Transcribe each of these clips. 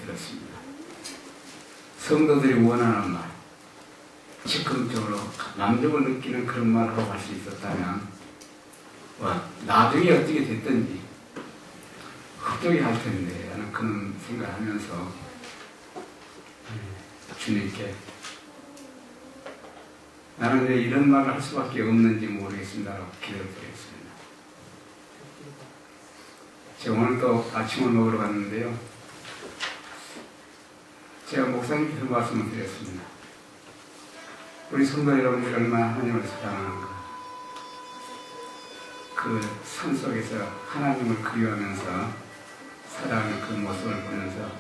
들었습니다. 성도들이 원하는 말, 즉흥적으로 감정을 느끼는 그런 말을 할 수 있었다면 나중에 어떻게 됐든지 흡족이 할 텐데 하는 그런 생각을 하면서 주님께 나는 왜 이런 말을 할 수밖에 없는지 모르겠습니다라고 기도를 드리겠습니다. 제가 오늘 또 아침을 먹으러 갔는데요. 제가 목사님께서 말씀을 드렸습니다. 우리 성도 여러분들이 얼마나 하나님을 사랑하는가. 그 산 속에서 하나님을 그리워하면서 살아가는 그 모습을 보면서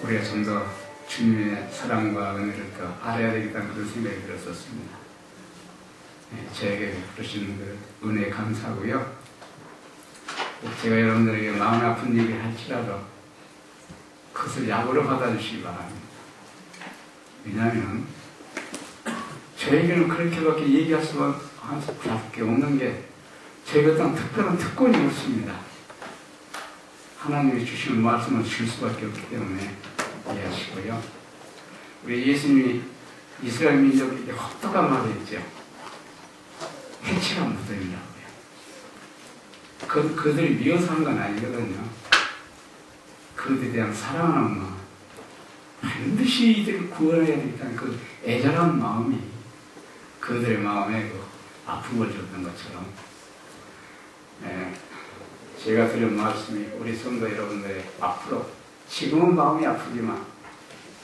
우리가 좀 더 주님의 사랑과 은혜를 더 알아야 되겠다는 그런 생각이 들었었습니다. 저에게 그러시는 그 은혜에 감사하고요. 제가 여러분들에게 마음 아픈 얘기를 할지라도 그것을 약으로 받아주시기 바랍니다. 왜냐하면 저에게는 그렇게밖에 얘기할 수밖에 없는 게 저희가 어떤 특별한 특권이 없습니다. 하나님이 주시는 말씀을 줄 수밖에 없기 때문에 이해하시고요. 우리 예수님이 이스라엘 민족에게 혹독한 말을 했죠. 해치가 무덤이라고요. 그들이 미워서 한 건 아니거든요. 그들에 대한 사랑하는 마음, 반드시 이들을 구원해야 되겠다는 그 애절한 마음이 그들의 마음에 그 아픔을 줬던 것처럼 제가 드린 말씀이 우리 성도 여러분들의 앞으로 지금은 마음이 아프지만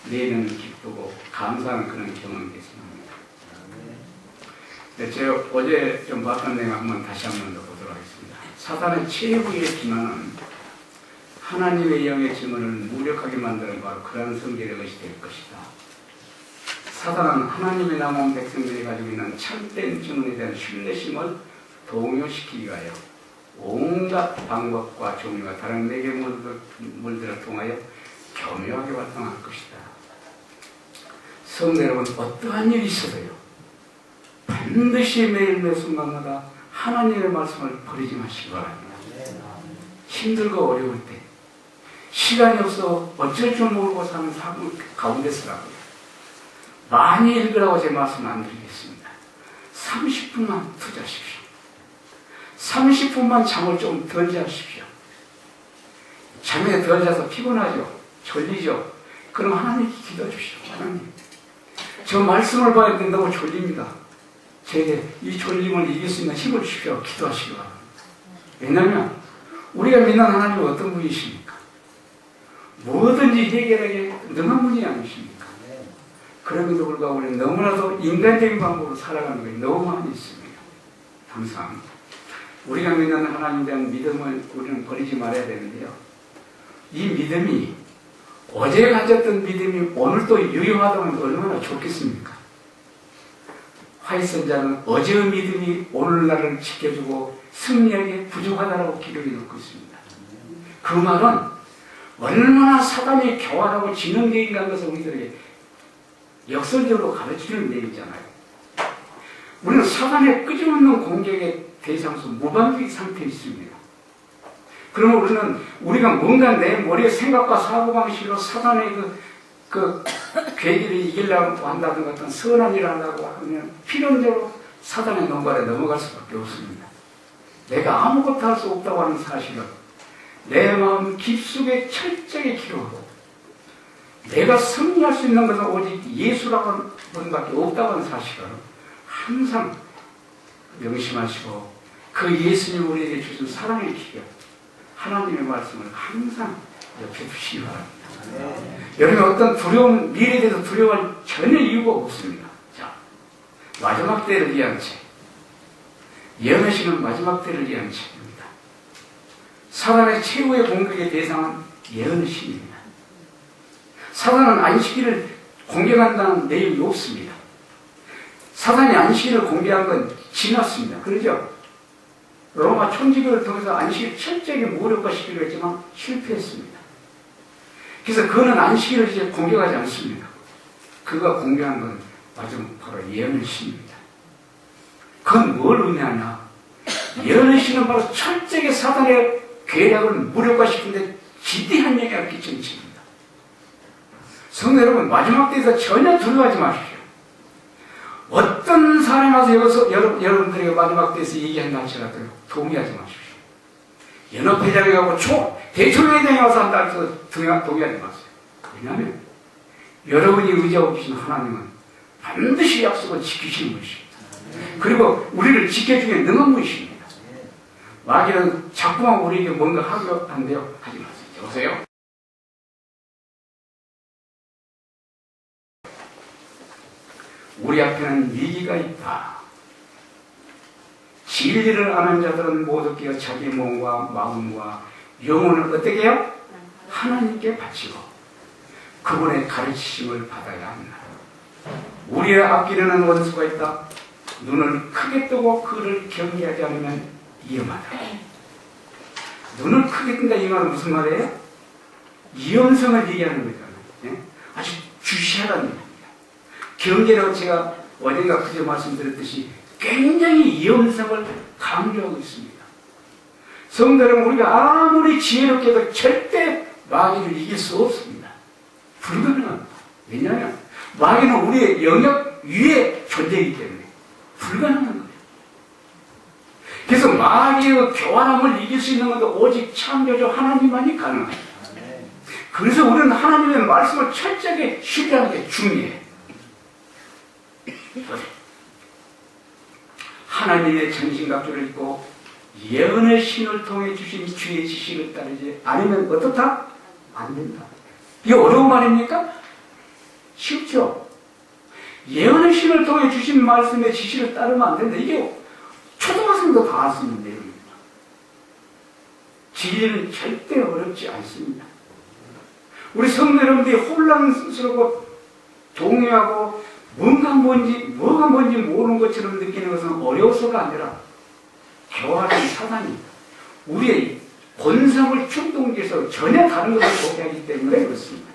내일은 기쁘고 감사하는 그런 경험이 됐습니다. 제가 어제 좀 봤던 내용 다시 한번 더 보도록 하겠습니다. 사단의 최후의 기만은 하나님의 영의 증언을 무력하게 만드는 바로 그러한 성질의 것이 될 것이다. 사단은 하나님의 남은 백성들이 가지고 있는 참된 증언에 대한 신뢰심을 동요시키기 위하여 온갖 방법과 종류와 다른 매개 물들을 통하여 교묘하게 활동할 것이다. 성도 여러분, 어떠한 일이 있어도요, 반드시 매일매일 순간마다 하나님의 말씀을 버리지 마시기 바랍니다. 힘들고 어려울 때, 시간이 없어 어쩔 줄 모르고 사는 삶 가운데서라고요. 많이 읽으라고 제 말씀 안 드리겠습니다. 30분만 투자하십시오. 30분만 잠을 좀 덜 자십시오. 잠에 덜 자서 피곤하죠? 졸리죠? 그럼 하나님께 기도해 주십시오. 하나님, 저 말씀을 봐야 되는데 너무 졸립니다. 제게 이 졸림을 이길 수 있는 힘을 주십시오. 기도하시기 바랍니다. 왜냐하면 우리가 믿는 하나님은 어떤 분이십니까? 뭐든지 해결하게 능한 분이 아니십니까? 그럼에도 불구하고 우리는 너무나도 인간적인 방법으로 살아가는 것이 너무 많이 있습니다. 항상 우리가 믿는 하나님에 대한 믿음을 우리는 버리지 말아야 되는데요. 이 믿음이 어제 가졌던 믿음이 오늘 또 유효하다면 얼마나 좋겠습니까? 화이선자는 어제의 믿음이 오늘날을 지켜주고 승리하게 부족하다고 기록해 놓고 있습니다. 그 말은 얼마나 사단이 교활하고 지능적인가 것을 우리들에게 역설적으로 가르치는 내용이잖아요. 우리는 사단의 끄집어놓는 공격의 대상수 무방비 상태에 있습니다. 그러면 우리가 뭔가 내 머리의 생각과 사고방식으로 사단의 그 괴기를 이기려고 한다든가 어떤 선한 일을 하려고 하면 필연적으로 사단의 농간에 넘어갈 수밖에 없습니다. 내가 아무것도 할 수 없다고 하는 사실을 내 마음 깊숙이 철저히 기록하고 내가 승리할 수 있는 것은 오직 예수라고 하는 분밖에 없다고 하는 사실을 항상 명심하시고 그 예수님 우리에게 주신 사랑의 기억, 하나님의 말씀을 항상 옆에 두시기 바랍니다. 여러분 어떤 두려움, 미래에 대해서 두려워할 전혀 이유가 없습니다. 자, 마지막 때를 위한 책. 예언하시는 마지막 때를 위한 책입니다. 사단의 최후의 공격의 대상은 예언의 신입니다. 사단은 안식일을 공격한다는 내용이 없습니다. 사단이 안식일을 공개한 건 지났습니다. 그러죠? 로마 총지교를 통해서 안식일을 철저하게 무력화시키려 했지만 실패했습니다. 그래서 그는 안식일을 이제 공격하지 않습니다. 그가 공개한 건 바로 예언의 신입니다. 그건 뭘 의미하냐? 예언의 신은 바로 철저하게 사단의 계략을 무력화시키는데 기대한 영향을 끼치는 책입니다. 성도 여러분, 마지막 때에서 전혀 두려워하지 마십시오. 어떤 사람이 와서 여러분들에게 마지막 때에서 얘기한다 할지라도 동의하지 마십시오. 연합회장에 가고 대총회장에 와서 한다 해서 동의하지 마세요. 왜냐하면 여러분이 의지하고 계신 하나님은 반드시 약속을 지키시는 분이십니다. 그리고 우리를 지켜주기에 능한 분이십니다. 마귀는 자꾸만 우리에게 뭔가 하려 한대요. 하지 마세요. 여보세요? 우리 앞에는 위기가 있다. 진리를 아는 자들은 모두 깨어 자기 몸과 마음과 영혼을 어떻게 해요? 하나님께 바치고 그분의 가르치심을 받아야 합니다. 우리의 앞길에는 원수가 있다. 눈을 크게 뜨고 그를 경계하지 않으면 위험하다. 눈을 크게 뜬다 이 말은 무슨 말이에요? 위험성을 얘기하는 거잖아요. 네? 아주 주시하다는 얘기입니다. 경계라고 제가 어젠가 그제 말씀드렸듯이 굉장히 위험성을 강조하고 있습니다. 성도는 우리가 아무리 지혜롭게도 절대 마귀를 이길 수 없습니다. 불가능합니다. 왜냐하면 마귀는 우리의 영역 위에 존재이기 때문에 불가능한 거예요. 그래서 마귀의 교활함을 이길 수 있는 것도 오직 창조주 하나님만이 가능합니다. 그래서 우리는 하나님의 말씀을 철저하게 신뢰하는 게 중요해요. 하나님의 전신갑주를 입고 예언의 신을 통해 주신 주의 지식을 따르지 않으면 어떻다? 안 된다. 이게 어려운 말입니까? 쉽죠? 예언의 신을 통해 주신 말씀의 지식을 따르면 안 된다. 이게 초등학생도 다 알 수 있는 내용입니다. 진리는 절대 어렵지 않습니다. 우리 성도 여러분들이 혼란스럽고 동요하고 뭐가 뭔지 모르는 것처럼 느끼는 것은 어려워서가 아니라 교활한 사단입니다. 우리의 본성을 충동지해서 전혀 다른 것을 보게 하기 때문에 그렇습니다.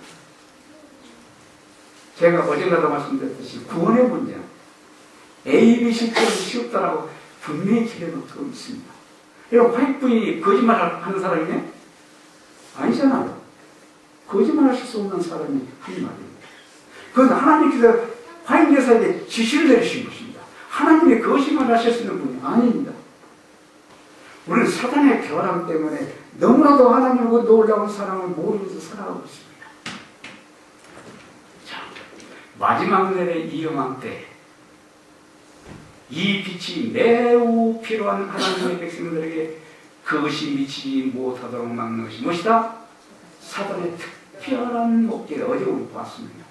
제가 어젠가도 말씀드렸듯이 구원의 문제는 ABC처럼 쉬웠다라고 분명히 지려놓고 있습니다. 여러분, 화이트부인이 거짓말하는 사람이냐? 아니잖아요. 거짓말하실 수 없는 사람이 하는 말입니다. 그건 하나님께서 화인 여사에게 지시를 내리신 것입니다. 하나님의 거짓말하실 수 있는 분이 아닙니다. 우리는 사단의 교활함 때문에 너무나도 하나님과 놀라운 사랑을 모르면서 살아가고 있습니다. 자, 마지막 날의 위험한 때, 이 빛이 매우 필요한 하나님의 백성들에게 그것이 미치지 못하도록 막는 것이 무엇이다? 사단의 특별한 목적을 어제 우리 보았습니다.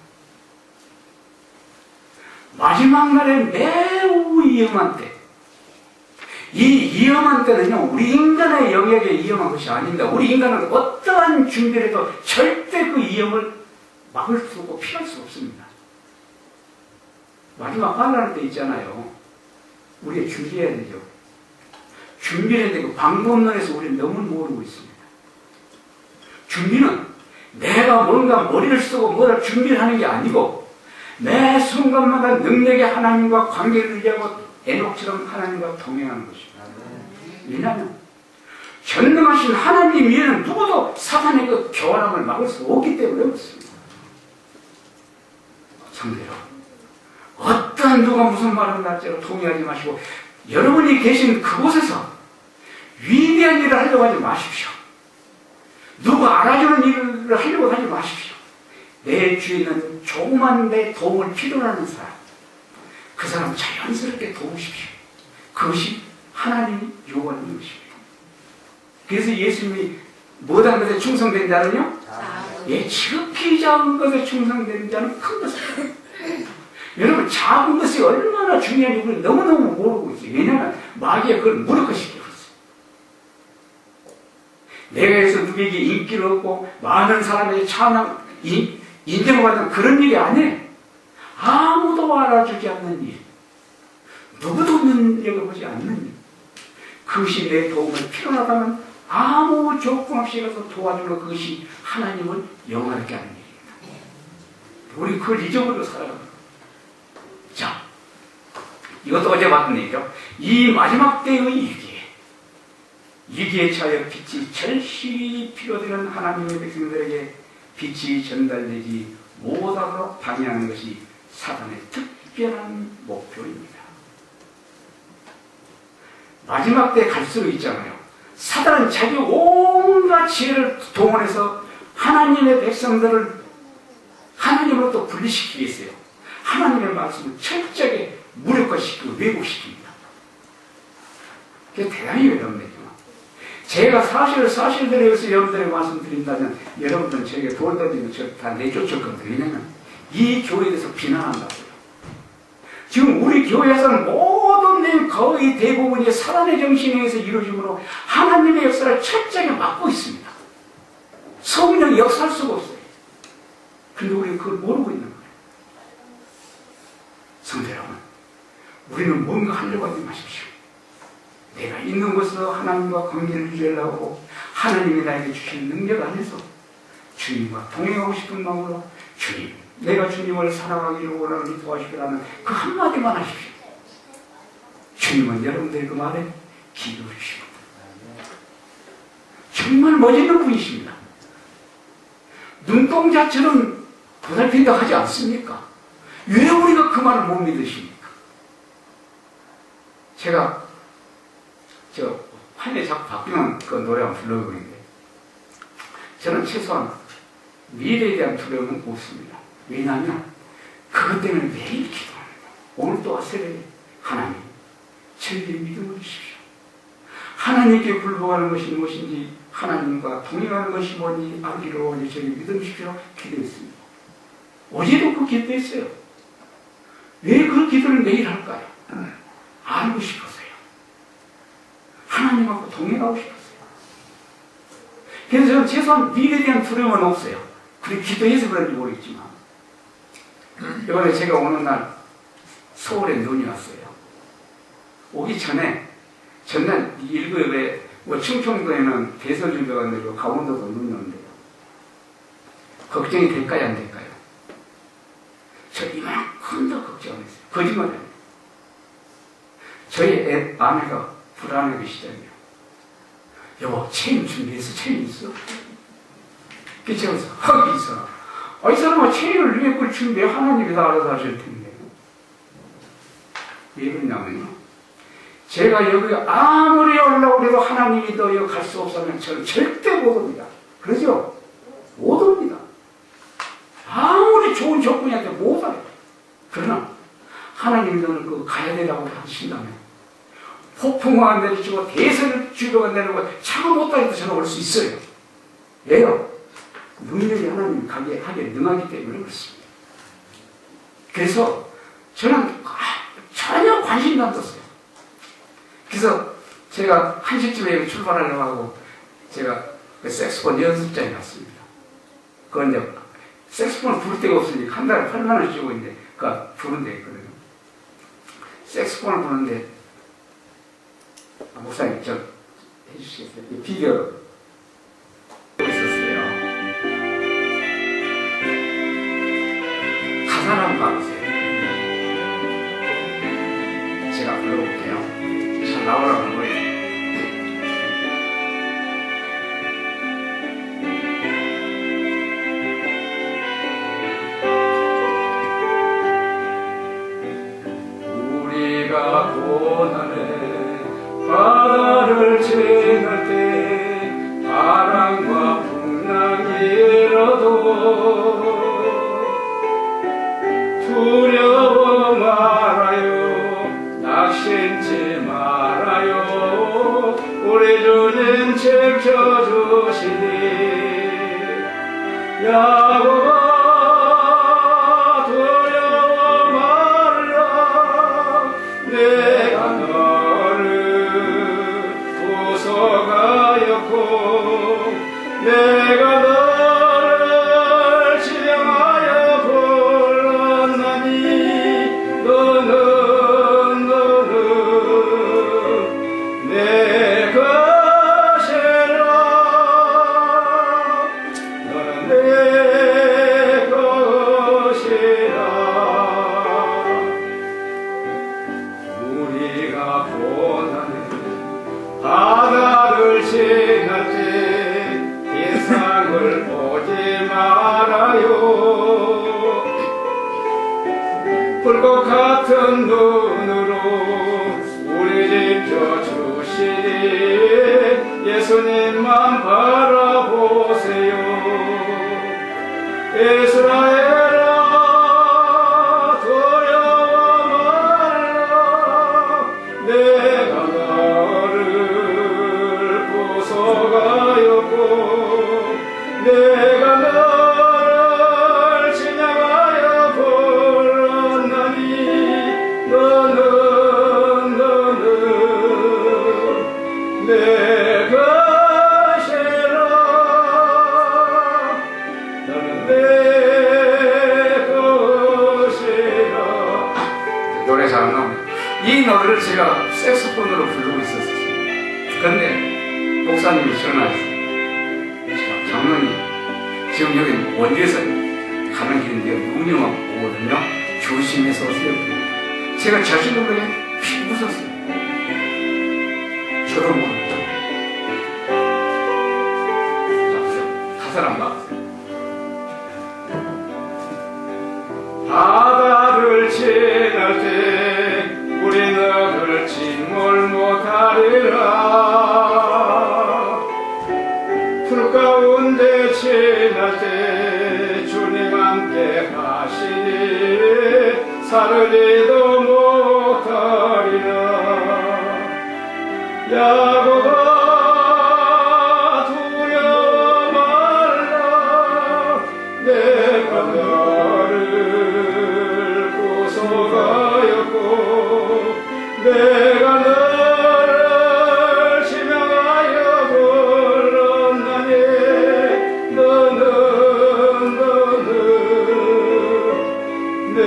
마지막 날에 매우 위험한 때, 이 위험한 때는요, 우리 인간의 영역에 위험한 것이 아닙니다. 우리 인간은 어떠한 준비를 해도 절대 그 위험을 막을 수 없고 피할 수 없습니다. 마지막 환란할 때 있잖아요. 우리가 준비해야 되죠. 준비해야 되고 방법론에서 우리는 너무 모르고 있습니다. 준비는 내가 뭔가 머리를 쓰고 뭐라 준비를 하는 게 아니고 매 순간마다 능력의 하나님과 관계를 유지하고 에녹처럼 하나님과 동행하는 것입니다. 왜냐하면 전능하신 하나님 위에는 누구도 사탄의 그 교활함을 막을 수 없기 때문에 그렇습니다. 성도 여러분, 어떤 누가 무슨 말을 할지라도 동의하지 마시고 여러분이 계신 그곳에서 위대한 일을 하려고 하지 마십시오. 누구 알아주는 일을 하려고 하지 마십시오. 내 주위에는 조그만 내 도움을 필요로 하는 사람, 그 사람 자연스럽게 도우십시오. 그것이 하나님이 요구하는 것입니다. 그래서 예수님이 뭐라는 것에 충성된 자는요? 예, 지극히 작은 것에 충성된 자는 큰 것입니다. 여러분, 작은 것이 얼마나 중요한지 우리는 너무너무 모르고 있어요. 왜냐하면 마귀가 그걸 무력화시키고 있어요. 내가 해서 누구에게 인기를 얻고 많은 사람에게 찬양, 인정을 받는 그런 일이 아니에요. 아무도 알아주지 않는 일, 누구도 눈여겨보지 않는 일, 그것이 내 도움을 필요하다면 아무 조건 없이 가서 도와주는 그것이 하나님을 영화롭게 하는 일입니다. 우리 그걸 잊어버리고 살아갑니다. 자, 이것도 어제 봤던 얘기죠. 이 마지막 때의 위기에 위기에 처하여 빛이 절실히 필요되는 하나님의 백성들에게 빛이 전달되지 못하도록 방해하는 것이 사단의 특별한 목표입니다. 마지막 때 갈수록 있잖아요. 사단은 자기 온갖 지혜를 동원해서 하나님의 백성들을 하나님으로부터 분리시키기 위해서요. 하나님의 말씀을 철저하게 무력화시키고 왜곡시킵니다. 그게 대단히 외롭네요. 제가 사실대로 해서 여러분들에게 말씀드린다면 여러분들은 저에게 돌 던지면 저 다 내쫓았거든요. 왜냐하면 이 교회에 대해서 비난한다고요. 지금 우리 교회에서는 모든 일 거의 대부분이 사단의 정신에 의해서 이루어지므로 하나님의 역사를 철저하게 막고 있습니다. 성령이 역사할 수가 없어요. 근데 우리는 그걸 모르고 있는 거예요. 성도 여러분, 우리는 뭔가 하려고 하지 마십시오. 내가 있는 곳에서 하나님과 관계를 유지하려고 하나님이 나에게 주신 능력 안에서 주님과 동행하고 싶은 마음으로 주님, 내가 주님을 사랑하기를 원하는 도와주시라는 그 한마디만 하십시오. 주님은 여러분들의 그 말에 기도하십시오. 정말 멋있는 분이십니다. 눈동자처럼 보살핀다 하지 않습니까? 왜 우리가 그 말을 못 믿으십니까? 제가 판에 자꾸 바뀌는 그 노래 한번 불러보는데 저는 최소한 미래에 대한 두려움은 없습니다. 왜냐하면 그것 때문에 매일 기도합니다. 오늘 또 새벽에 하나님 저에게 믿음을 주십시오. 하나님께 굴복하는 것이 무엇인지 하나님과 동행하는 것이 뭔지 알기를 원해 저에게 믿음 주십시오. 기도했습니다. 어제도 그 기도했어요. 왜 그 기도를 매일 할까요? 알고 싶어서요. 하나님하고 동행하고 싶었어요. 그래서 저는 최소한 미래에 대한 두려움은 없어요. 그리고 기도해서 그런지 모르겠지만 이번에 제가 오는 날 서울에 눈이 왔어요. 오기 전에 전날 1급에 충청도에는 대설준비가 내리고 강원도도 눈이 온대요. 걱정이 될까요? 안 될까요? 저 이만큼 더 걱정 안 했어요. 거짓말 아니에요. 저희 아내가 불안하기 시작해요. 여보, 체인 준비해서 체인 있어? 그래서 제가 하기 있어. 이 사람아, 체인을 왜 그걸 준비해? 하나님이 다 알아서 하실 텐데. 왜 그러냐면요. 제가 여기 아무리 올라오고 해도 하나님이 너 여기 갈 수 없으면 저는 절대 못 옵니다. 그러죠? 못 옵니다. 아무리 좋은 조건이한테 못 와요. 그러나 하나님이 너를 그 가야 되라고 하신다면 폭풍우가 내리치고 대선을 주교가 내리고 차가 못 다니도 저는 올 수 있어요. 왜요? 능력이 하나님이 가게 하게 능하기 때문에 그렇습니다. 그래서 저는 전혀 관심도 안 뒀어요. 그래서 제가 1시쯤에 출발하려고 하고 제가 그 색소폰 연습장에 갔습니다. 그건 이제 색소폰을 부를 데가 없으니까 한 달에 8만 원 주고 있는데 그거 부른 데 있거든요. 색소폰을 부르는데 목사님 저 해주시겠어요? 비디오 있었어요. 가사를 한번 봐보세요. 제가 불러볼게요. 잘 나오라는 거예요. 우리가 고난을 바다를 지날 때 바람과 풍랑이 일어도 두려워 말아요. 낙심치 말아요. 우리 주님 지켜주시니 야곱아 두려워 말라. 내가 내가 너를 지령하여 불렀나니 너는 내 것이라. 너는 내 같은 눈으로 우리 지켜주시니 예수님만 바라보세요. 이스라엘아 두려워 말라. 내가 너를 구속하였고 내가 너를 진영하여 불렀나니 너는 내 것이라. 너는 내 것이라. 노래 잘 나오네. 이 노래를 제가 색소폰으로 부르고 있었어요. 근데 목사님이 전화했어요. 장로님, 지금 여기 원주에서 가는 길인데요, 눈이 오거든요. 조심해서 오세요. 제가 자신도 모르게 피 웃었어요. 저도 모르고. 가사를 안 나왔어요. 바다를 지날 때 우리 너를 침몰 못하리라. 풀 가운데 지날 때 주님 함께 하시니 사르지도 못하리라. 야곱아 두려워 말라. 내가 너를 구속하였고 내가 너를 지명하여 불렀나니 너는 내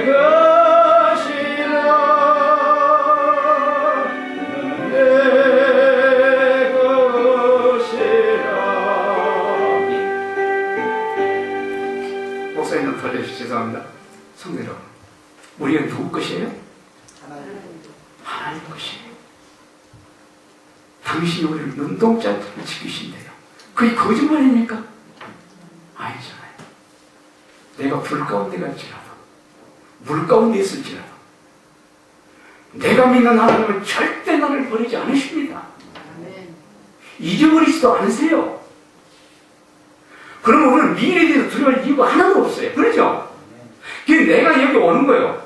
것이라. 너는 내 것이라. 목사님은 돌려주시 죄송합니다. 성대로. 우리가 누구 것이에요? 하나님 것이에요. 당신이 우리를 눈동자로 지키신대요. 그게 거짓말입니까? 아니잖아요. 내가 불 가운데 갈지라도 물 가운데 있을지라도 내가 믿는 하나님은 절대 나를 버리지 않으십니다. 잊어버리지도 않으세요. 그러면 오늘 미래에 대해서 두려워할 이유가 하나도 없어요. 그렇죠? 내가 여기 오는 거예요.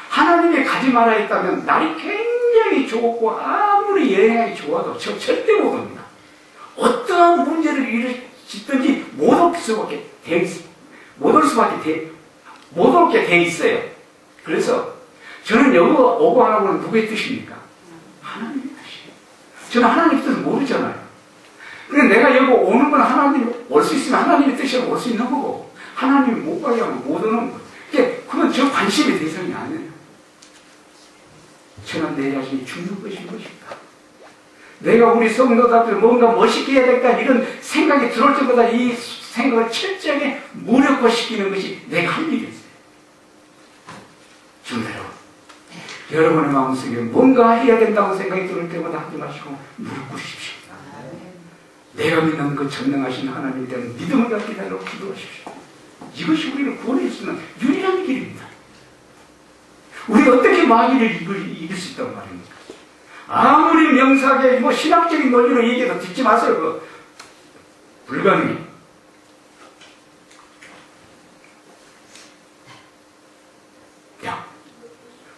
하나님이 가지 말아 했다면 날이 굉장히 좋고 아무리 여행하기 좋아도 저 절대 못 옵니다. 어떠한 문제를 일으키든지 못 올 수밖에 돼 있어요. 못 올게 돼 있어요. 그래서 저는 여기 오고 안 하고는 누구의 뜻입니까? 하나님의 뜻이에요. 저는 하나님의 뜻을 모르잖아요. 그래서 내가 여기 오는 건 하나님이 올 수 있으면 하나님의 뜻이라고 올 수 있는 거고 하나님이 못 가게 하면 못 오는 거. 그건 저 관심의 대상이 아니에요. 저는 내 자신이 죽는 것인 것입니다. 내가 우리 성도들 뭔가 멋있게 해야 될까 이런 생각이 들어올 때마다 이 생각을 철저하게 무력화시키는 것이 내가 할 일이었어요. 정말로 여러분의 마음속에 뭔가 해야 된다고 생각이 들을 때마다 하지 마시고 무릎 꿇으십시오. 내가 믿는 그 전능하신 하나님에 대한 믿음을 갖게 하도록 기도하십시오. 이것이 우리를 구원할 수 있는 유일한 길입니다. 우리가 어떻게 마귀를 이길 수 있단 말입니까? 아무리 명사하게 신학적인 논리로 얘기해도 듣지 마세요. 불가능해.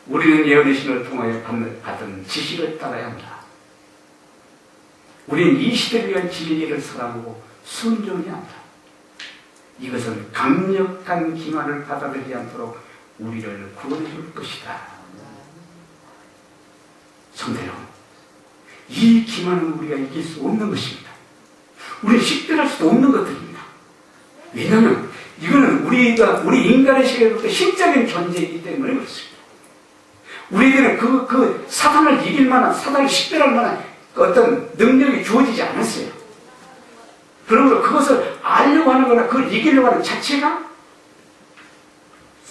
우리는 예언의 신을 통하여 받은 지식을 따라야 합니다. 우리는 이 시대를 위한 진리를 사랑하고 순종해야 합니다. 이것은 강력한 기만을 받아들이지 않도록 우리를 구원해 줄 것이다. 성도 여러분, 이 기만은 우리가 이길 수 없는 것입니다. 우리는 식별할 수도 없는 것들입니다. 왜냐하면 이거는 우리 인간의 세계로부터 신적인 존재이기 때문에 그렇습니다. 우리들은 그 사단을 이길 만한, 사단을 식별할 만한 어떤 능력이 주어지지 않았어요. 그러므로 그것을 알려고 하는 거나 그걸 이기려고 하는 자체가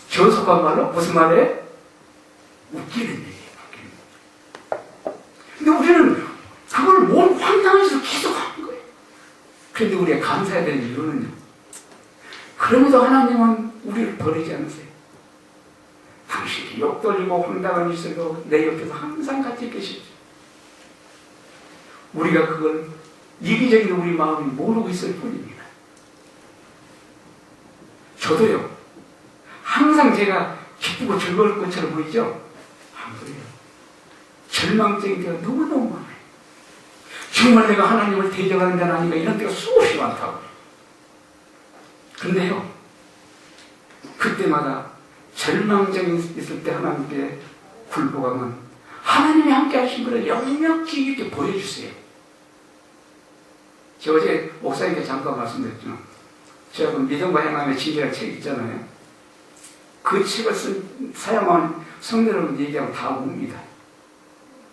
저속한 말로 무슨 말이에요? 웃기는 얘기예요. 근데 우리는 그걸 몸 황당해서 계속 하는 거예요. 그런데 우리가 감사해야 되는 이유는요. 그럼에도 하나님은 우리를 버리지 않으세요. 당신이 똑 떨리고 황당한 일에도 내 옆에서 항상 같이 계시죠. 우리가 그걸 이기적인 우리 마음이 모르고 있을 뿐입니다. 저도요, 항상 제가 기쁘고 즐거울 것처럼 보이죠? 안 그래요. 절망적인 때가 너무너무 많아요. 정말 내가 하나님을 대적하는 자는 아닌가 이런 때가 수없이 많다고요. 그런데요, 그때마다 절망적인 있을 때 하나님께 굴복하면 하나님이 함께 하신 것을 역력히 이렇게 보여주세요. 제가 어제 목사님께 잠깐 말씀드렸지만 제가 그 믿음과 행함의 진리라는 책 있잖아요. 그 책을 사용한 성도여러분 얘기하면 다 옵니다.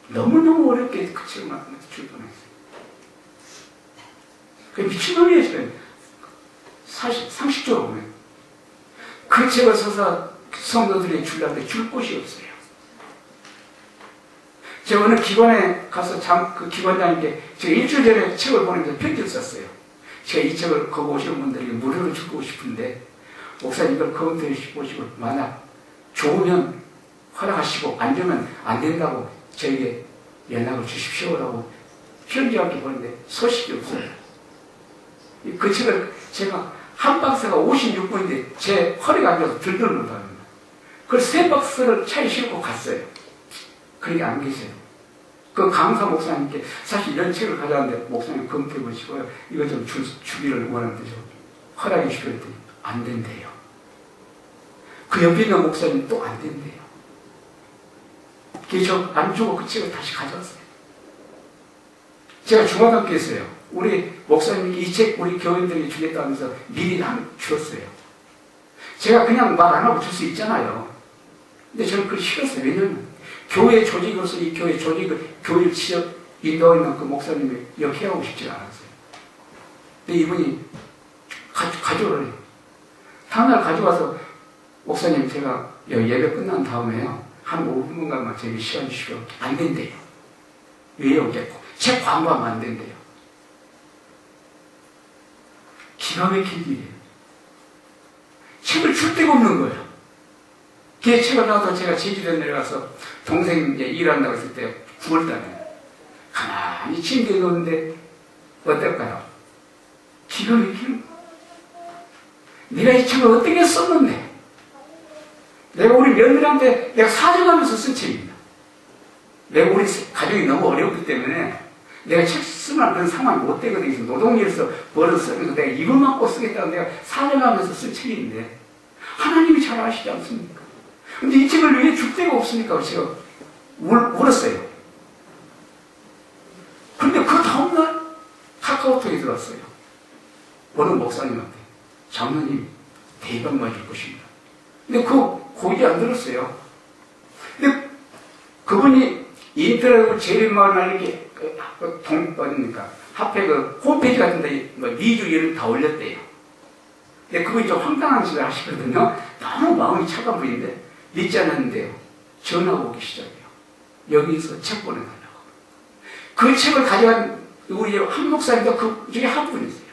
너무너무 어렵게 그 책을 출판했어요. 그 미친놈이에요, 지금. 사실, 상식적으로 보면. 그 책을 써서 성도들이 주려는데 줄 곳이 없어요. 제가 어느 기관에 가서 그 기관장님께 제가 일주일 전에 책을 보내면서 편지를 썼어요. 제가 이 책을 거기 오시는 분들에게 무료로 주고 싶은데, 목사님 이걸 검토해 보시고, 만약 좋으면 허락하시고, 안 되면 안 된다고 저에게 연락을 주십시오라고 편지와 함께 보냈는데 소식이 없어요. 그 책을 제가 한 박스가 56분인데 제 허리가 안 좋아서 들들 못합니다. 그걸 3박스를 차에 싣고 갔어요. 그러게 안 계세요. 그 강사 목사님께 사실 이런 책을 가져왔는데 목사님 검토해 보시고요. 이거 좀 주기를 원하는데 좀 허락해 주시고 했더니 안 된대요. 그 옆에 있는 목사님 또 안 된대요. 그래서 저 안 주고 그 책을 다시 가져왔어요. 제가 중학교였어요. 우리 목사님이 이 책 우리 교인들이 주겠다 하면서 미리 주었어요. 제가 그냥 말 안 하고 줄 수 있잖아요. 근데 저는 그걸 싫었어요. 왜냐면 교회 조직으로서 이 교회 조직을 교회를 지적 인도하고 있는 그 목사님이 역해하고 싶지 않았어요. 근데 이분이 가져오래요. 다음날 가져와서 목사님 제가 예배 끝난 다음에요. 한 5분간만 저에게 시간 주시고 안 된대요. 왜요? 책 광고하면 안 된대요. 기가 막힌 일이에요. 책을 줄 데가 없는 거예요. 그 책을 나와서 제가 제주도에 내려가서 동생 이제 일한다고 했을 때 9월달에 가만히 침대에 놓는데 어떨까요? 기가 막히는 거예요. 내가 이 책을 어떻게 썼는데 내가 우리 며느리한테 내가 사정하면서 쓴 책입니다. 내가 우리 가족이 너무 어렵기 때문에 내가 책 쓰면 그런 상황이 못 되거든요. 노동일에서 벌어서 그래서 내가 이것만 꼭 쓰겠다고 내가 사정하면서 쓴 책인데 하나님이 잘 아시지 않습니까? 근데 이 책을 왜 줄 데가 없습니까? 제가 울었어요. 그런데 그 다음날 카카오톡에 들어왔어요. 어느 목사님한테 장로님 대박 맞을 것입니다. 근데 그거 고기 안 들었어요. 근데 그분이 인터넷으로 재림마을 이렇게 어디니까 합회 그 홈페이지 같은데 뭐 미주 이름 다 올렸대요. 근데 그거 이제 황당한 짓을 하시거든요. 너무 마음이 차가운 분인데 믿지 않았는데요. 전화가 오기 시작해요. 여기서 책 보내달라고. 그 책을 가져간 우리 한 목사님도 그 중에 한 분이세요.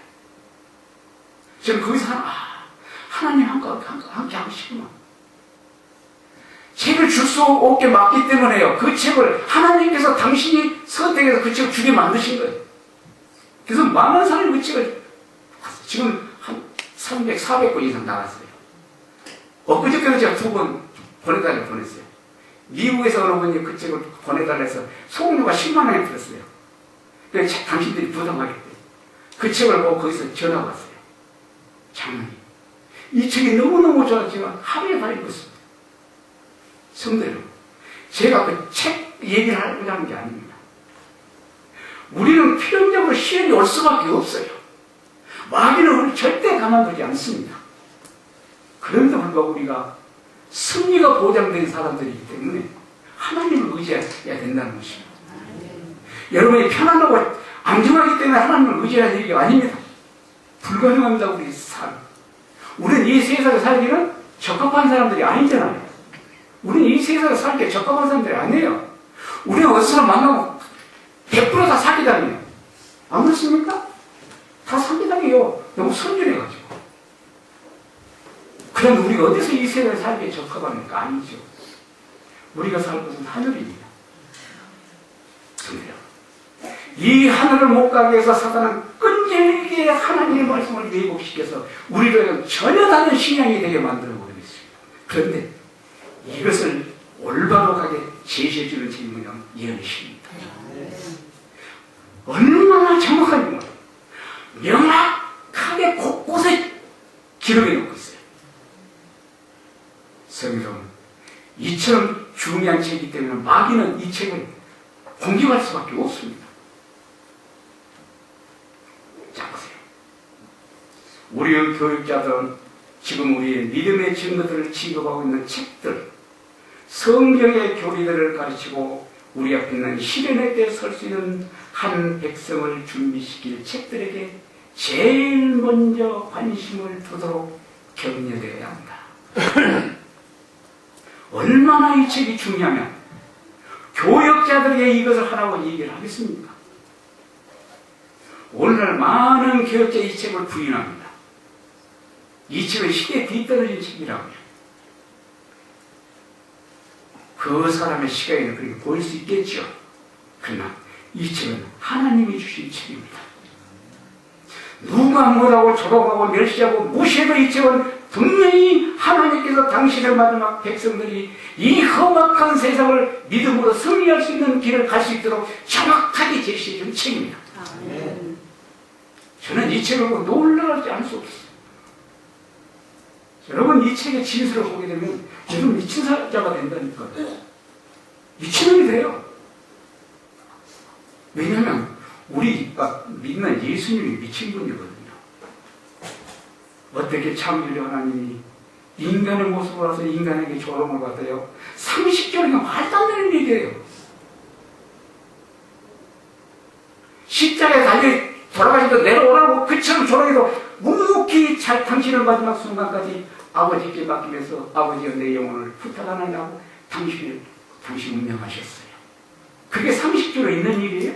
저는 거기서 하나님 함께 하시구나. 책을 줄 수 없게 맞기 때문에요. 그 책을 하나님께서 당신이 선택해서 그 책을 주게 만드신 거예요. 그래서 많은 사람이 그 책을 지금 한 300, 400권 이상 나갔어요. 엊그저께도 제가 2번 보내달라고 보냈어요. 미국에서 어느 분이 그 책을 보내달라 해서 소금료가 10만 원에 들었어요. 그래서 당신들이 부담하겠대. 그 책을 보고 거기서 전화가 왔어요. 장로님, 이 책이 너무너무 좋았지만 하루에 다 읽었습니다. 성도 여러분, 제가 그 책 얘기를 하려고 하는 게 아닙니다. 우리는 필연적으로 시련이 올 수밖에 없어요. 마귀는 우리 절대 가만두지 않습니다. 그런데도 불구하고 우리가 승리가 보장된 사람들이기 때문에 하나님을 의지해야 된다는 것입니다. 여러분이 편안하고 안정하기 때문에 하나님을 의지하는 얘기가 아닙니다. 불가능합니다, 우리 삶. 우리는 이 세상에 살기는 적합한 사람들이 아니잖아요. 우리는 이 세상에 살기에 적합한 사람들이 아니에요. 우리는 어디서 만나면 100% 다 사기당해요. 안 그렇습니까? 다 사기당해요. 너무 선준해가지고. 그런데 우리가 어디서 이 세상에 살기에 적합합니까? 아니죠. 우리가 살 곳은 하늘입니다. 이 하늘을 못 가게 해서 사단은 끈질기게 하나님의 말씀을 왜곡시켜서 우리를 전혀 다른 신앙이 되게 만들어버리고 있습니다. 그런데 이것을 올바로 가게 제시해주는 책임은 예언이십니다. 얼마나 정확하게 명확하게 곳곳에 기록해 놓고 있어요. 성경 이처럼 중요한 책이기 때문에 마귀는 이 책을 공격할 수밖에 없습니다. 자 보세요. 우리의 교육자들은 지금 우리의 믿음의 증거들을 취급하고 있는 책들, 성경의 교리들을 가르치고 우리 앞에 있는 시련의 때 설 수 있는 한 백성을 준비시킬 책들에게 제일 먼저 관심을 두도록 격려되어야 합니다. 얼마나 이 책이 중요하면 교역자들에게 이것을 하라고 얘기를 하겠습니까? 오늘날 많은 교역자 이 책을 부인합니다. 이 책은 시대에 뒤떨어진 책이라고요. 그 사람의 시각에는 그렇게 보일 수 있겠죠. 그러나 이 책은 하나님이 주신 책입니다. 누가 뭐라고 조롱하고 멸시하고 무시해도 이 책은 분명히 하나님께서 당신의 마지막 백성들이 이 험악한 세상을 믿음으로 승리할 수 있는 길을 갈 수 있도록 정확하게 제시해 준 책입니다. 저는 이 책을 보고 놀라지 않을 수 없어요. 여러분 이 책의 진술을 보게 되면 여러분 미친 자가 된다니까요. 미친놈이 돼요. 왜냐하면 우리가 믿는 예수님이 미친 분이거든요. 어떻게 창조주 하나님이 인간의 모습을 와서 인간에게 조롱을 받아요? 상식적으로 말도 안 되는 얘기예요. 십자가에 달려 돌아가시도 내려오라고 그처럼 조롱해도 묵묵히 잘 당신을 마지막 순간까지 아버지께 맡기면서 아버지여 내 영혼을 부탁하느냐고 당신 운명하셨어요. 그게 상식적으로 있는 일이에요?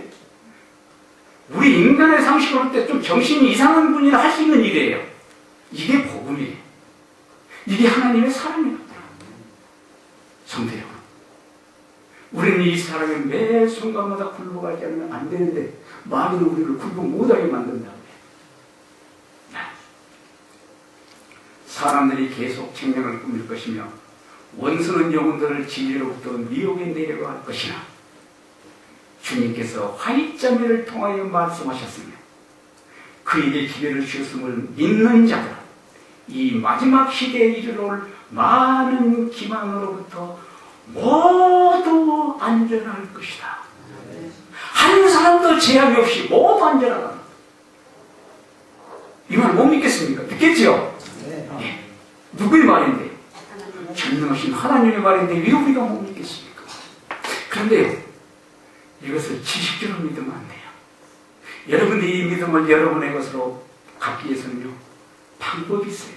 우리 인간의 상식으로 볼 때 좀 정신이 이상한 분이나 할 수 있는 일이에요. 이게 복음이에요. 이게 하나님의 사랑이에요. 성도 여러분, 우리는 이 사랑에 매 순간마다 굴복하지 않으면 안 되는데 마귀는 우리를 굴복 못하게 만든다. 사람들이 계속 생명을 꾸밀 것이며 원수는 영혼들을 진리로부터 미혹에 내려갈 것이나 주님께서 화이자매를 통하여 말씀하셨으며 그에게 기회를 주셨음을 믿는 자들, 이 마지막 시대에 이르러올 많은 기만으로부터 모두 안전할 것이다. 한 사람도 제약이 없이 모두 안전하다. 이 말 못 믿겠습니까? 믿겠죠? 예. 누구의 말인데? 전능하신 하나님의 말인데 왜 우리가 못 믿겠습니까? 그런데요, 이것을 지식적으로 믿으면 안 돼요. 여러분들이 이 믿음을 여러분의 것으로 갖기 위해서는요, 방법이 있어요.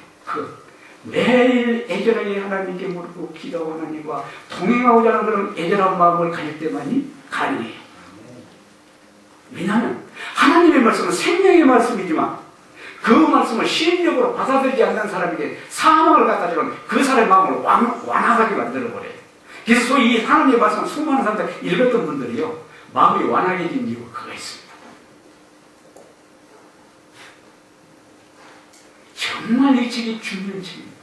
매일 애절하게 하나님께 물고 기도하고 하나님과 동행하고자 하는 그런 애절한 마음을 가질 때만이 가능해요. 왜냐하면 하나님의 말씀은 생명의 말씀이지만 그 말씀을 시인적으로 받아들이지 않는 사람에게 사망을 갖다 주면 그 사람의 마음을 완화하게 만들어버려요. 그래서 소위 이 하나님의 말씀을 수많은 사람들 읽었던 분들이요, 마음이 완화해진 이유가 그거 있습니다. 정말 이 책이 중요한 책입니다.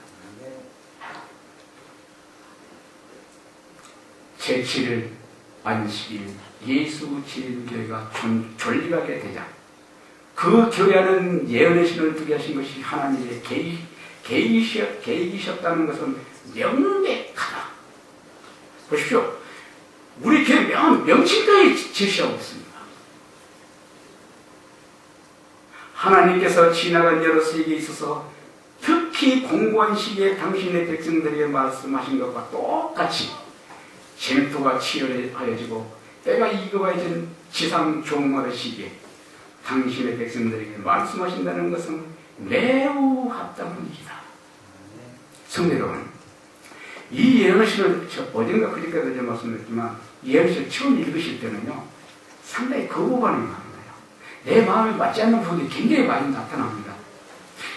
제7일 안식일 예수 진리교회가 존립하게 되자 그 교회 안은 예언의 신을 두게 하신 것이 하나님의 계획이셨다는 것은 명백하다. 보십시오. 우리 교회 명칭까지 제시하고 있습니다. 하나님께서 지나간 여러 세기에 있어서 특히 공고한 시기에 당신의 백성들에게 말씀하신 것과 똑같이 전투가 치열하여지고 때가 이거해진 지상 종말의 시기에 당신의 백성들에게 말씀하신다는 것은 매우 합당한 일이다. 성도 여러분, 이 예언실을 어딘가 그저께도 제가 말씀드렸지만 예언실 처음 읽으실 때는요, 상당히 거부 반응이 많아요. 내 마음에 맞지 않는 부분이 굉장히 많이 나타납니다.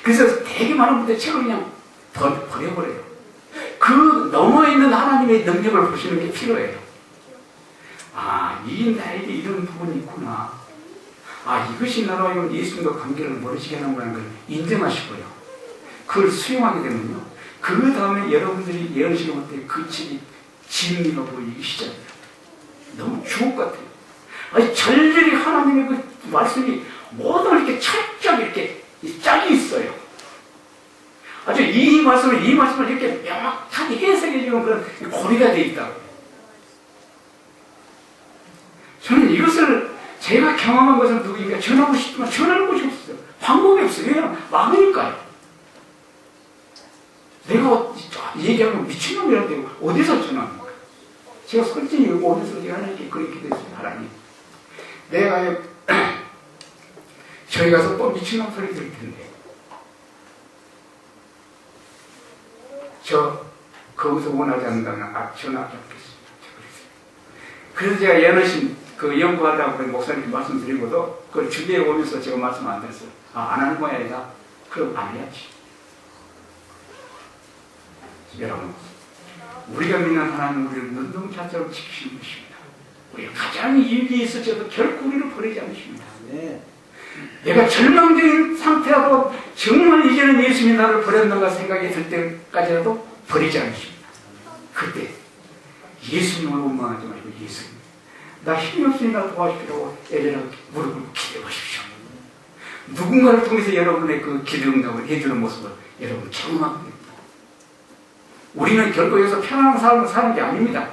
그래서 되게 많은 분들이 책을 그냥 버려버려요. 그 그 넘어 있는 하나님의 능력을 보시는 게 필요해요. 아, 이 나에게 이런 부분이 있구나. 아, 이것이 나로 하여금 예수님과 관계를 멀어지게 하는 걸 인정하시고요. 그걸 수용하게 되면요. 그 다음에 여러분들이 예언식을 할 때 그 책이 진리가 보이기 시작해요. 너무 주옥 같아요. 아니, 절절히 하나님의 그 말씀이 모두 이렇게 철저하게 이렇게 짝이 있어요. 아주 이 말씀을 이렇게 명확하게 해석해주는 그런 고리가 되어 있다고. 저는 이것을 제가 경험한 것을 누구에게 전하고 싶지만 전할 곳이 없어요. 방법이 없어요. 왜냐하면 막으니까요. 내가 얘기하면 미친놈이라는데 어디서 전합니까? 제가 솔직히 어디서 제가 하나님께 그렇게 됐어요. 하나님, 내가 저희 가서 또 미친놈 소리 들을 텐데 저 거기서 원하지 않는다면 전화하지 않겠습니다. 그래서 제가 연어신 그 연구하다가 그 목사님께 말씀드리고도 그걸 준비해 오면서 제가 말씀 안 드렸어요. 아, 안 하는 모양이다. 그럼 안 해야지. 여러분, 우리가 믿는 하나님은 우리를 눈동자처럼 지키시는 것입니다. 우리가 가장 이익이 있을지라도 결코 우리를 버리지 않으십니다. 네. 내가 절망적인 상태라도 정말 이제는 예수님이 나를 버렸는가 생각이 들 때까지라도 버리지 않으십니다. 그때 예수님을 원망하지 말고 예수님, 나 힘이 없으니까 도와주시라고 애들하고 무릎을 기대어 보십시오. 누군가를 통해서 여러분의 그 기도 응답을 해주는 모습을 여러분 경험하게 됩니다. 우리는 결코 여기서 편안한 삶을 사는 게 아닙니다.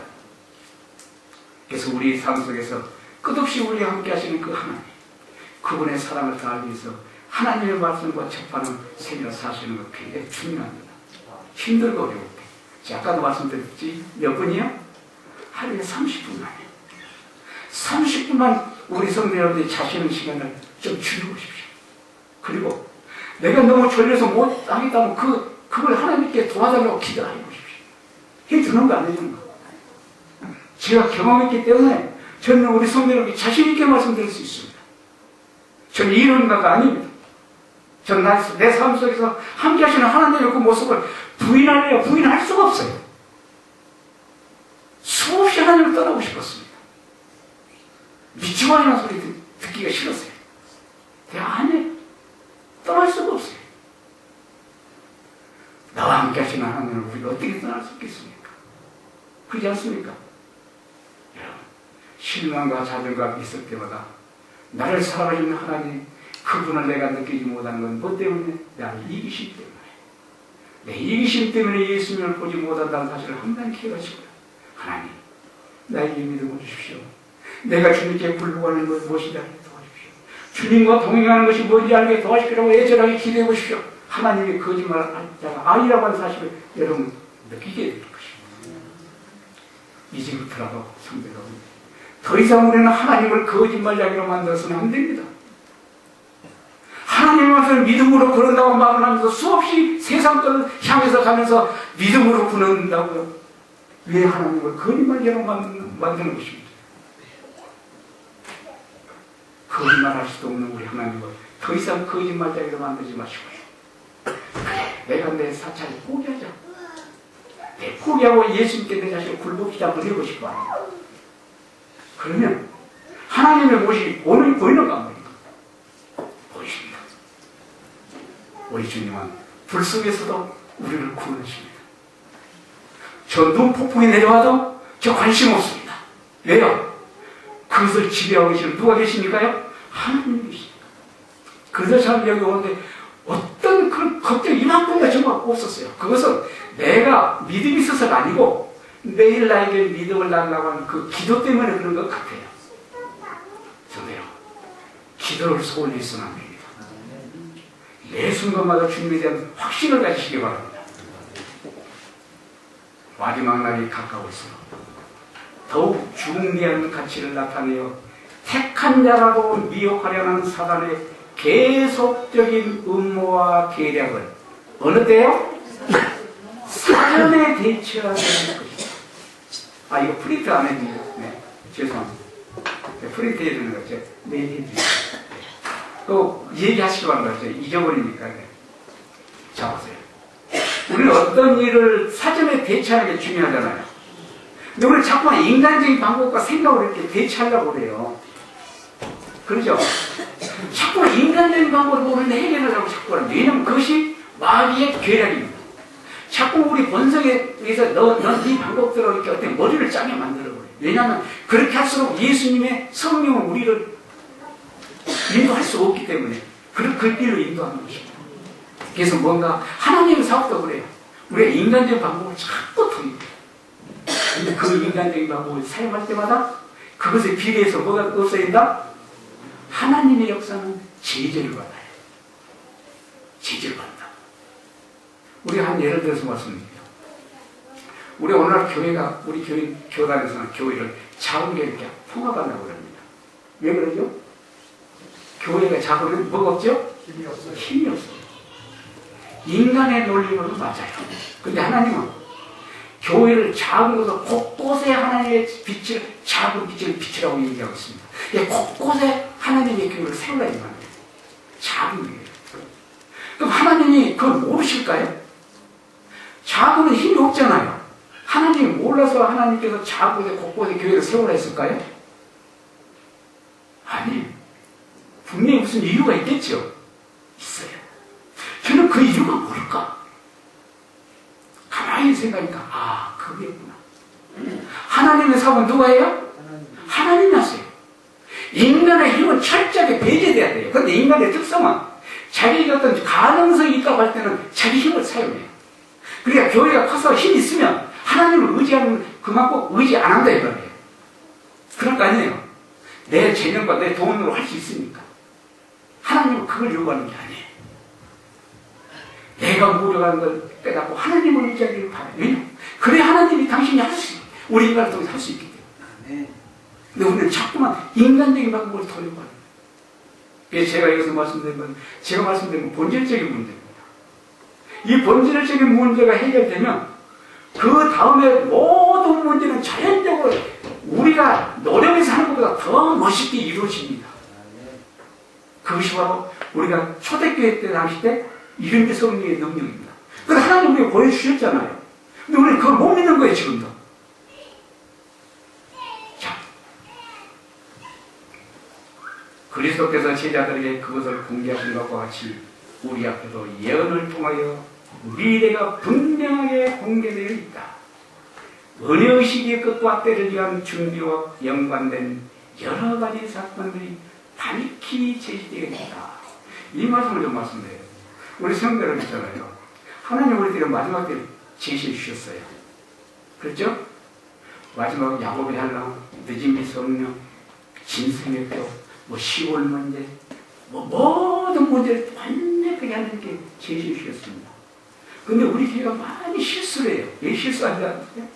그래서 우리 삶 속에서 끝없이 우리와 함께 하시는 그 하나님, 그분의 사랑을 더하기 위해서 하나님의 말씀과 접하는 생활을 사시는 것 굉장히 중요합니다. 힘들고 어려울 때. 아까도 말씀드렸지, 몇 분이요? 하루에 30분만요. 30분만 우리 성도 여러분들이 자시는 시간을 좀 줄여보십시오. 그리고 내가 너무 졸려서 못 하겠다면 그걸 하나님께 도와달라고 기도해 보십시오. 해주는 거 안 해주는 거. 제가 경험했기 때문에 저는 우리 성도 여러분께 자신있게 말씀드릴 수 있습니다. 저는 이론가가 아닙니다. 저는 내 삶 속에서 함께 하시는 하나님의 그 모습을 부인할 수가 없어요. 수없이 하나님을 떠나고 싶었습니다. 미치광이라는 소리 듣기가 싫었어요. 내가 아니에요. 떠날 수가 없어요. 나와 함께 하시는 하나님을 우리가 어떻게 떠날 수 있겠습니까? 그렇지 않습니까? 여러분, 실망과 좌절과 있을 때마다 나를 사랑하시는 하나님, 그분을 내가 느끼지 못하는 건 뭐 때문에? 나의 이기심 때문에. 내 이기심 때문에 예수님을 보지 못한다는 사실을 항상 기억하시고요. 하나님, 나에게 믿음을 주십시오. 내가 주님께 불러가는 것이 무엇인지 알게 도와주십시오. 주님과 동행하는 것이 뭔지 알게 도와주시라고 애절하게 기도해 보십시오. 하나님이 거짓말자가 아니라고 하는 사실을 여러분 느끼게 될 것입니다. 이제부터라도 성도 여러분, 더 이상 우리는 하나님을 거짓말자기로 만들어서는 안 됩니다. 하나님의 말씀을 믿음으로 걸은다고 말을 하면서 수없이 세상 것을 향해서 가면서 믿음으로 구는다고요. 왜 하나님을 거짓말자로 만드는 것입니다. 거짓말할 수도 없는 우리 하나님을 더 이상 거짓말자기로 만들지 마시고요. 내가 내 사찰을 포기하자. 내 포기하고 예수님께 내 자신을 굴복시지 한번 해보시기 바랍니다. 그러면 하나님의 모습이 오늘 보이는가 안 보이는가? 보이십니다. 우리 주님은 불 속에서도 우리를 구원하십니다. 저 눈 폭풍이 내려와도 저 관심 없습니다. 왜요? 그것을 지배하고 계시는 누가 계십니까요? 하나님이 계십니다. 그래서 저는 여기 오는데 어떤 그런 걱정 이만큼도 정말 없었어요. 그것은 내가 믿음이 있어서가 아니고 매일 나에게 믿음을 달라고 하는 그 기도 때문에 그런 것 같아요. 저도요, 기도를 소홀히 해서는 안 됩니다. 매 순간마다 주님에 대한 확신을 가지시기 바랍니다. 마지막 날이 가까워서 더욱 중대한 가치를 나타내어 택한 자라도 미혹하려는 사단의 계속적인 음모와 계략을 어느 때요? 사전에 대처하는 것입니다. 아, 이거 프린트 안 했네요. 네, 죄송합니다. 프린트 해주는 거죠. 내일 해주세요. 또 얘기하시기 바랍니다. 잊어버리니까. 자, 보세요. 우리는 어떤 일을 사전에 대처하는 게 중요하잖아요. 근데 우리는 자꾸만 인간적인 방법과 생각으로 이렇게 대처하려고 그래요. 그렇죠? 자꾸만 인간적인 방법으로 우리는 해결하려고 자꾸 하는 거예요. 왜냐하면 그것이 마귀의 계략입니다. 자꾸 우리 본성에 의해서 넌네 방법대로 이렇게 어떤 머리를 짜게 만들어버려요. 왜냐하면 그렇게 할수록 예수님의 성령은 우리를 인도할 수 없기 때문에 그 길로 인도하는 것입니다. 그래서 뭔가 하나님의 사업도 그래요. 우리가 인간적인 방법을 자꾸 통해요. 근데 그 인간적인 방법을 사용할 때마다 그것에 비례해서 뭐가 없어진다? 하나님의 역사는 제재를 받아요. 제재를 받는다. 우리가 한 예를 들어서 말씀드릴게요. 우리 오늘날 교회가, 우리 교단에서는 교회를 작은 교회 이렇게 통합하려고 합니다. 왜 그러죠? 교회가 작으면 뭐가 없죠? 힘이 없어요. 힘이 없어요. 인간의 논리로는 맞아요. 근데 하나님은 교회를 작은 곳에 곳곳에 하나님의 빛을, 작은 빛을 비추라고 얘기하고 있습니다. 곳곳에 하나님의 교회를 세우라 이 말이에요. 작은 교회. 그럼 하나님이 그걸 모르실까요? 작으면 힘이 없잖아요. 하나님이 몰라서 하나님께서 작은 곳에 곳곳에 교회를 세우라 했을까요? 아니, 분명히 무슨 이유가 있겠죠? 있어요. 저는 그 이유가 뭘까? 가만히 생각하니까, 아, 그게구나. 하나님의 사업은 누가 해요? 하나님이 하세요. 인간의 힘은 철저하게 배제돼야 돼요. 그런데 인간의 특성은 자기 어떤 가능성이 있다고 할 때는 자기 힘을 사용해요. 그러니까 교회가 커서 힘이 있으면 하나님을 의지하는 그만큼 의지 안 한다 이거예요. 그럴 거 아니에요. 내 재능과 내 돈으로 할 수 있으니까. 하나님은 그걸 요구하는 게 아니에요. 내가 무력한 걸 깨닫고 하나님을 의지하기를 바라요. 왜냐하면 그래 하나님이 당신이 할 수 있어요. 우리 인간을 통해서 할 수 있기 때문에. 근데 우리는 자꾸만 인간적인 방법을 더 요구하는 거예요. 그래서 제가 여기서 말씀드린 건, 제가 말씀드린 건 본질적인 문제입니다. 이 본질적인 문제가 해결되면 그 다음에 모든 문제는 자연적으로 우리가 노력해서 하는 것보다 더 멋있게 이루어집니다. 그것이 바로 우리가 초대교회 때 당시 때 이름의 성령의 능력입니다. 그걸 하나님 우리가 보여주셨잖아요. 근데 우리는 그걸 못 믿는 거예요, 지금도. 자, 그리스도께서 제자들에게 그것을 공개하신 것과 같이 우리 앞에도 예언을 통하여 미래가 분명하게 공개되어 있다. 은혜의 시기의 끝과 때를 위한 준비와 연관된 여러 가지 사건들이 밝히 제시되어 있다. 이 말씀을 좀 말씀드려요. 우리 성도들 있잖아요. 하나님 우리들은 마지막 때 제시해 주셨어요. 그렇죠? 마지막 야곱의 한랑, 늦은 성령, 짐승의 뼈, 10월 문제, 모든 문제를 완벽하게 하나님께 제시해 주셨습니다. 근데 우리 교회가 많이 실수를 해요. 왜 실수하지 않으세요?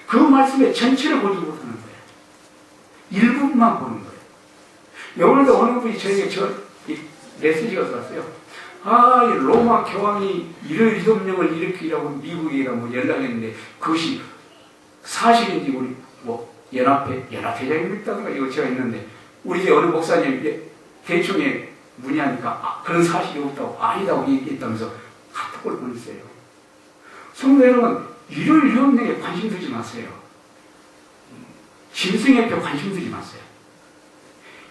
그 말씀의 전체를 보지 못하는 거예요. 일부분만 보는 거예요. 오늘도 어느 분이 저에게 메시지가 왔어요. 아, 로마 교황이 일요일 성령을 일으키라고 미국에 연락했는데 그것이 사실인지 우리 연합회장입니까? 이거 제가 있는데 우리 어느 목사님 대충에 문의하니까 그런 사실이 없다고 아니다고 얘기했다면서 카톡을 보냈어요. 성도 여러분, 일요일 성령에 관심 두지 마세요. 짐승의 뼈 관심 두지 마세요.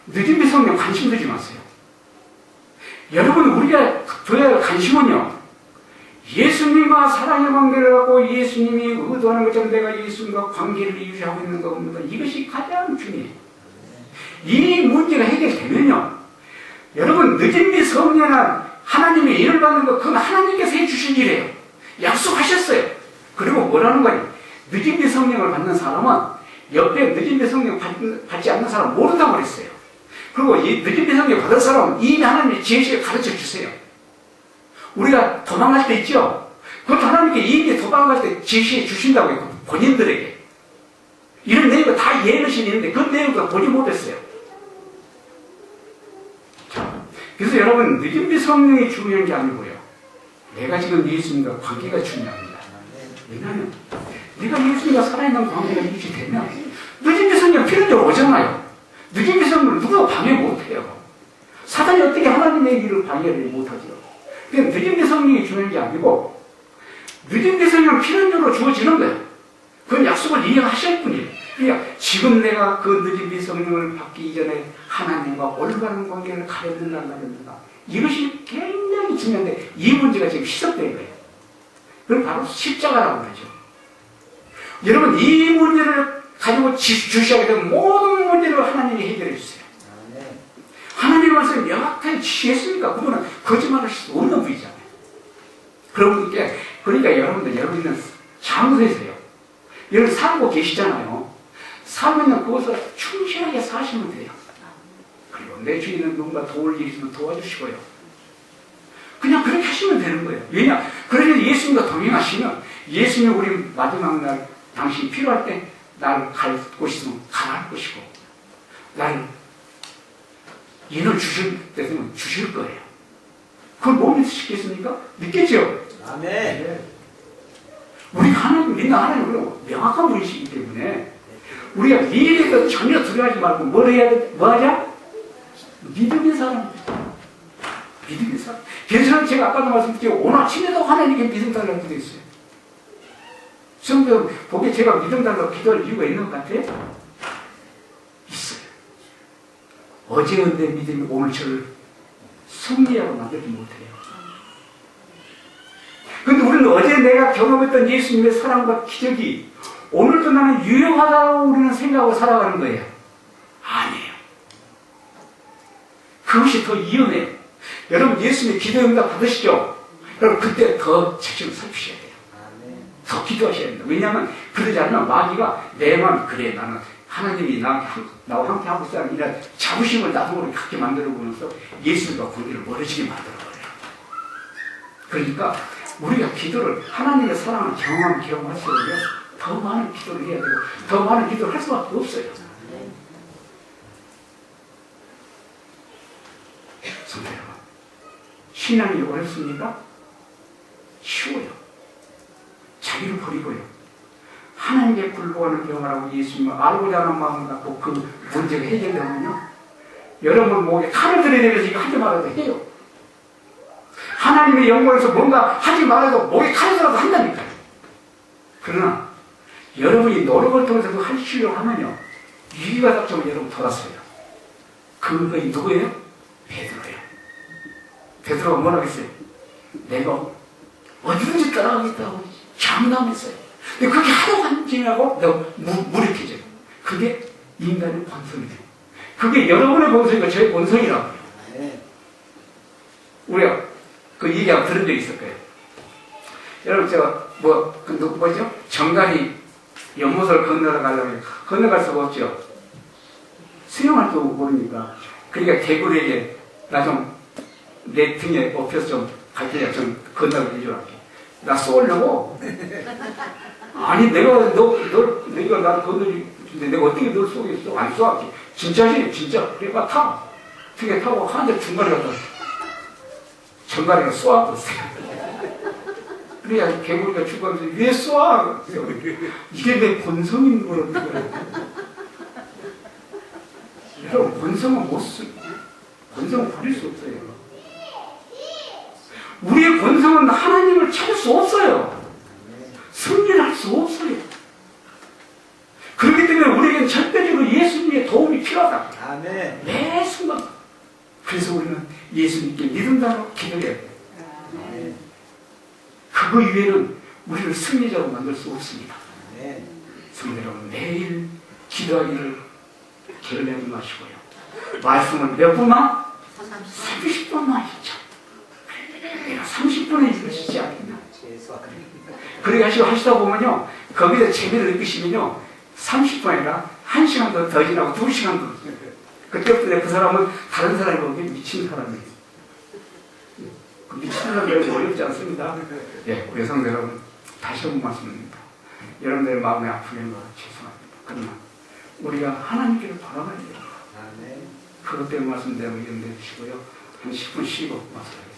늦은 성령 관심 두지 마세요. 여러분, 우리가 둬야 할 관심은요, 예수님과 사랑의 관계를 갖고 예수님이 의도하는 것처럼 내가 예수님과 관계를 유지하고 있는 거 없는 거, 이것이 가장 중요해요. 이 문제가 해결되면요, 여러분, 늦은 성령은 하나님의 일을 받는 거, 그건 하나님께서 해주신 일이에요. 약속하셨어요. 그리고 뭐라는 거예요? 늦은 성령을 받는 사람은 옆에 늦은 성령 받지 않는 사람 모른다고 그랬어요. 그리고 이 늦은 성령 받은 사람은 이미 하나님의 지혜를 가르쳐 주세요. 우리가 도망갈 때 있죠? 그것도 하나님께 이미 도망갈 때 지시해 주신다고 했고, 본인들에게. 이런 내용을 다 이해하신 있는데 그 내용도 보지 못했어요. 자, 그래서 여러분, 늦은 성령이 중요한 게 아니고요. 내가 지금 예수님과 관계가 중요합니다. 왜냐하면 네가 예수님과 살아있는 관계가 유지되면 늦은 성령 필연적으로 오잖아요. 늦은 성령을 누가 방해 못해요. 사단이 어떻게 하나님의 일을 방해를 못하죠. 그러니까 늦은 성령이 중요한 게 아니고 늦은 대성령은 필연적으로 주어지는 거예요. 그건 약속을 이행하실 뿐이에요. 그러니까 지금 내가 그 늦은 대성령을 받기 이전에 하나님과 올바른 관계를 가졌는가 안 가졌는가, 이것이 굉장히 중요한데 이 문제가 지금 희석된 거예요. 그걸 바로 십자가라고 하죠. 여러분, 이 문제를 가지고 주시하게 되면 모든 문제를 하나님이 해결해 주세요. 하나님 말씀 명확하게 지시했으니까 그분은 거짓말할 수 없는 분이잖아요. 그러니까 여러분들, 여러분은 장소에서요, 여러분 살고 계시잖아요. 살면 그것을 충실하게 사시면 돼요. 그리고 내 주위에는 누군가 도울 일이 있으면 도와주시고요. 그냥 그렇게 하시면 되는 거예요. 왜냐? 그러니 예수님과 동행하시면 예수님이 우리 마지막 날 당신이 필요할 때 나를 갈 곳이 있으면 가할 것이고, 나를 인을 주실 때 되면 주실 거예요. 그걸 못 믿으시겠습니까? 믿겠죠? 아멘. 네. 우리가 하나님 믿는 하나님은 명확한 분이시기 때문에 우리가 미래에 대해서 전혀 두려워하지 말고 뭘 해야 돼? 뭐 하자? 믿음의 사람입니다. 믿음의 사람. 그래서 제가 아까도 말씀드렸죠. 오늘 아침에도 하나님께 믿음 달라고 기도했어요. 성도 보기에 제가 믿음 달라고 기도할 이유가 있는 것 같아요? 있어요. 어제 은혜 믿음이 오늘 저를 승리하고 만들지 못해요. 근데 우리는 어제 내가 경험했던 예수님의 사랑과 기적이 오늘도 나는 유효하다고 우리는 생각하고 살아가는 거예요. 아니에요. 그것이 더 위험해요. 여러분, 예수님의 기도 응답 받으시죠? 그럼 그때 더 책임을 살피셔야 돼요. 더 기도하셔야 됩니다. 왜냐하면 그러지 않으면 마귀가 내 마음, 그래, 나는 하나님이 나와 함께 하고 있다는 이런 자부심을 나도 모르게 갖게 만들어 보면서 예수님과 관계를 멀어지게 만들어 버려요. 그러니까 우리가 기도를, 하나님의 사랑을 경험할수록 더 많은 기도를 해야 되고 더 많은 기도를 할 수밖에 없어요. 성도 여러분, 신앙이 어렵습니까? 쉬워요. 자기를 버리고요, 하나님께 굴복하는 경험하고 예수님을 알고자 하는 마음을 갖고 그 문제가 해결되면요, 여러분 목에 칼을 들여대면서 이거 하지 말아도 해요. 하나님의 영광에서 뭔가 하지 말아도 목에 칼을 들어도 한다니까요. 그러나 여러분이 노력을 통해서도 하시려고 하면요, 위기가 닥쳐면 여러분 돌아서요. 그분이 누구예요? 베드로예요. 베드로가 뭐라고 했어요? 내가 어디든지 따라가겠다고 장담했어요. 근데 그게 하도 안 지나고 내가 무력해져요. 그게 인간의 본성이에요. 그게 여러분의 본성이고 저의 본성이라고요. 우리가 그 얘기하고 들은 적이 있을 거예요. 여러분, 제가 뭐죠? 정갈이 연못을 건너가려면 건너갈 수가 없죠. 수영할 줄 모르니까. 그러니까 개구리에게 나 좀 내 등에 엎혀서 좀 갈 테니까 좀 건너게 해주라게. 나 쏘려고? 아니, 내가 나를 건너주는데 내가 어떻게 널 쏘겠어? 안 쏘았지. 진짜지, 진짜. 그러니까 타. 등에 타고 하는데 중간에 가서 정갈이가 쏘아버렸어요. 그래야 개구리가 죽어가면서 왜 쏘아? 이게 내 본성인 거라는 거예요. 여러분, 본성은 못 쓰. 본성은 버릴 수 없어요. 우리의 본성은 하나님을 찾을 수 없어요. 승리를 할 수 없어요. 그렇기 때문에 우리에게는 절대적으로 예수님의 도움이 필요하다. 아멘. 매 순간. 그래서 우리는 예수님께 믿음으로 기도해야 돼요. 아멘. 그거 이외에는 우리를 승리자로 만들 수 없습니다. 아멘. 성도 여러분, 매일 기도하기를 게을리하지 마시고요. 말씀을 몇 분만? 30분만 했죠. 내가 30분에 이루어지지 않겠나. 그렇게 하시다 보면요, 거기서 재미를 느끼시면요, 30분 아니라 1시간 더 지나고 2시간 더. 그때부터 그 사람은 다른 사람이 보기에 미친 사람이에요. 그 미친 사람들은 어렵지 않습니다. 예, 우리 성도 여러분, 다시 한번 말씀드립니다. 여러분들의 마음에 아프게 거 죄송합니다. 그러나 우리가 하나님께로 돌아가야 돼요. 그것 때문에 말씀드리면 염두해 주시고요. 한 10분 쉬고 말씀드립니다.